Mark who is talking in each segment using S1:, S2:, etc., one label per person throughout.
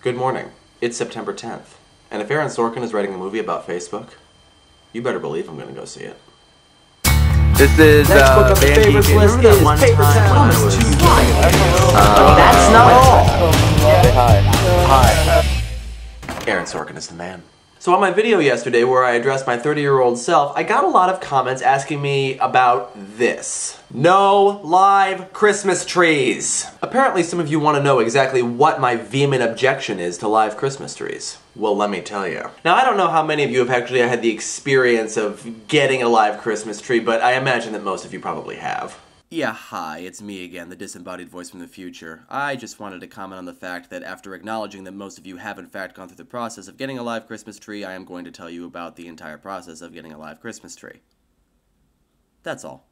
S1: Good morning. It's September 10th. And if Aaron Sorkin is writing a movie about Facebook, you better believe I'm gonna go see it.
S2: This is
S3: Next book on the favorites list is Paper Towns. That's not all.
S2: Say hi.
S1: Aaron Sorkin is the man. So on my video yesterday where I addressed my 30-year-old self, I got a lot of comments asking me about this. No live Christmas trees! Apparently some of you want to know exactly what my vehement objection is to live Christmas trees. Well, let me tell you. Now, I don't know how many of you have actually had the experience of getting a live Christmas tree, but I imagine that most of you probably have. Yeah, hi, it's me again, the disembodied voice from the future. I just wanted to comment on the fact that after acknowledging that most of you have in fact gone through the process of getting a live Christmas tree, I am going to tell you about the entire process of getting a live Christmas tree. That's all.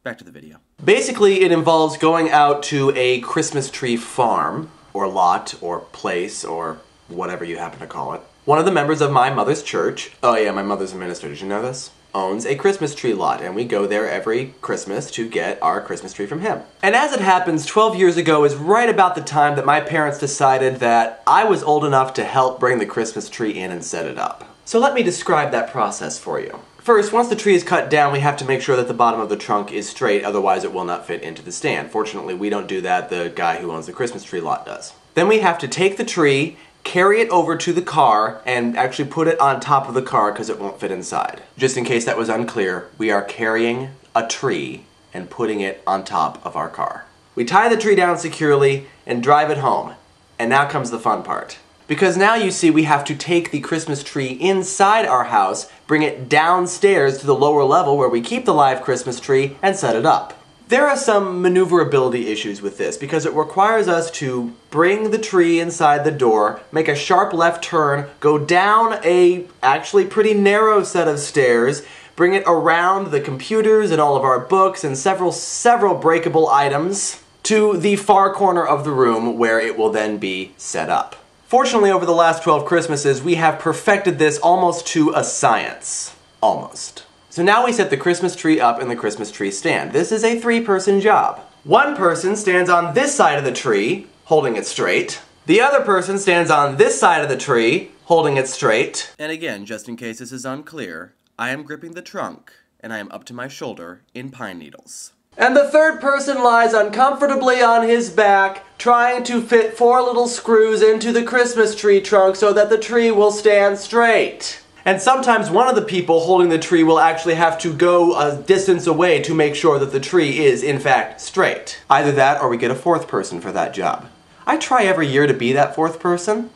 S1: Back to the video. Basically, it involves going out to a Christmas tree farm, or lot, or place, or whatever you happen to call it. One of the members of my mother's church, oh yeah, my mother's a minister, did you know this? Owns a Christmas tree lot, and we go there every Christmas to get our Christmas tree from him. And as it happens, 12 years ago is right about the time that my parents decided that I was old enough to help bring the Christmas tree in and set it up. So let me describe that process for you. First, once the tree is cut down, we have to make sure that the bottom of the trunk is straight, otherwise it will not fit into the stand. Fortunately, we don't do that, the guy who owns the Christmas tree lot does. Then we have to take the tree, carry it over to the car, and actually put it on top of the car because it won't fit inside. Just in case that was unclear, we are carrying a tree and putting it on top of our car. We tie the tree down securely and drive it home. And now comes the fun part. Because now you see we have to take the Christmas tree inside our house, bring it downstairs to the lower level where we keep the live Christmas tree, and set it up. There are some maneuverability issues with this because it requires us to bring the tree inside the door, make a sharp left turn, go down a actually pretty narrow set of stairs, bring it around the computers and all of our books and several breakable items to the far corner of the room where it will then be set up. Fortunately, over the last 12 Christmases, we have perfected this almost to a science. Almost. So now we set the Christmas tree up in the Christmas tree stand. This is a 3-person job. One person stands on this side of the tree, holding it straight. The other person stands on this side of the tree, holding it straight. And again, just in case this is unclear, I am gripping the trunk, and I am up to my shoulder in pine needles. And the third person lies uncomfortably on his back, trying to fit 4 little screws into the Christmas tree trunk so that the tree will stand straight. And sometimes one of the people holding the tree will actually have to go a distance away to make sure that the tree is, in fact, straight. Either that or we get a 4th person for that job. I try every year to be that 4th person.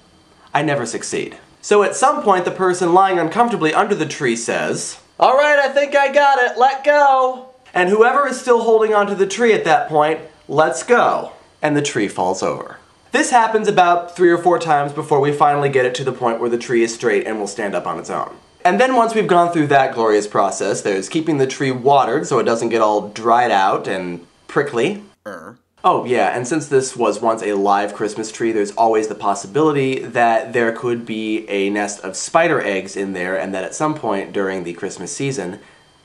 S1: I never succeed. So at some point, the person lying uncomfortably under the tree says, "All right, I think I got it, let go." And whoever is still holding onto the tree at that point, lets go. And the tree falls over. This happens about 3 or 4 times before we finally get it to the point where the tree is straight and will stand up on its own. And then once we've gone through that glorious process, there's keeping the tree watered so it doesn't get all dried out and prickly. Oh yeah, and since this was once a live Christmas tree, there's always the possibility that there could be a nest of spider eggs in there and that at some point during the Christmas season,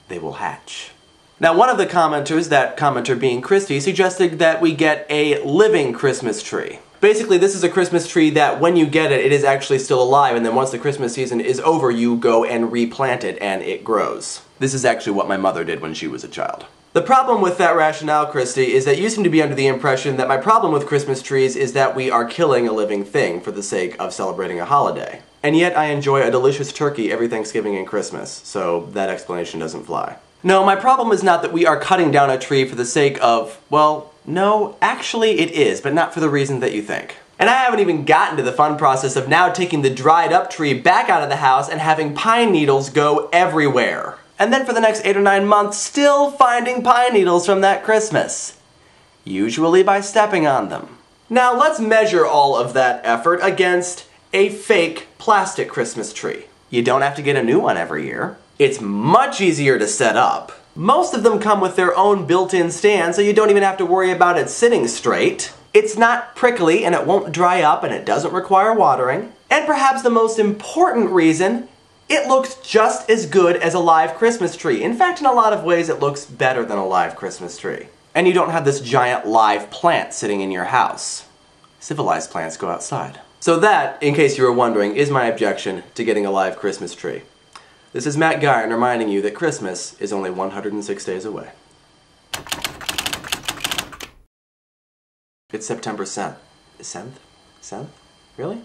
S1: they will hatch. Now, one of the commenters, that commenter being Christy, suggested that we get a living Christmas tree. Basically, this is a Christmas tree that when you get it, it is actually still alive, and then once the Christmas season is over, you go and replant it, and it grows. This is actually what my mother did when she was a child. The problem with that rationale, Christy, is that you seem to be under the impression that my problem with Christmas trees is that we are killing a living thing for the sake of celebrating a holiday. And yet I enjoy a delicious turkey every Thanksgiving and Christmas, so that explanation doesn't fly. No, my problem is not that we are cutting down a tree for the sake of, well, no, actually it is, but not for the reason that you think. And I haven't even gotten to the fun process of now taking the dried up tree back out of the house and having pine needles go everywhere. And then for the next 8 or 9 months, still finding pine needles from that Christmas. Usually by stepping on them. Now let's measure all of that effort against a fake plastic Christmas tree. You don't have to get a new one every year. It's much easier to set up. Most of them come with their own built-in stand, so you don't even have to worry about it sitting straight. It's not prickly, and it won't dry up, and it doesn't require watering. And perhaps the most important reason, it looks just as good as a live Christmas tree. In fact, in a lot of ways, it looks better than a live Christmas tree. And you don't have this giant live plant sitting in your house. Civilized plants go outside. So that, in case you were wondering, is my objection to getting a live Christmas tree. This is Matt Guyon reminding you that Christmas is only 106 days away. It's September 7th. 7th? 7th? Really?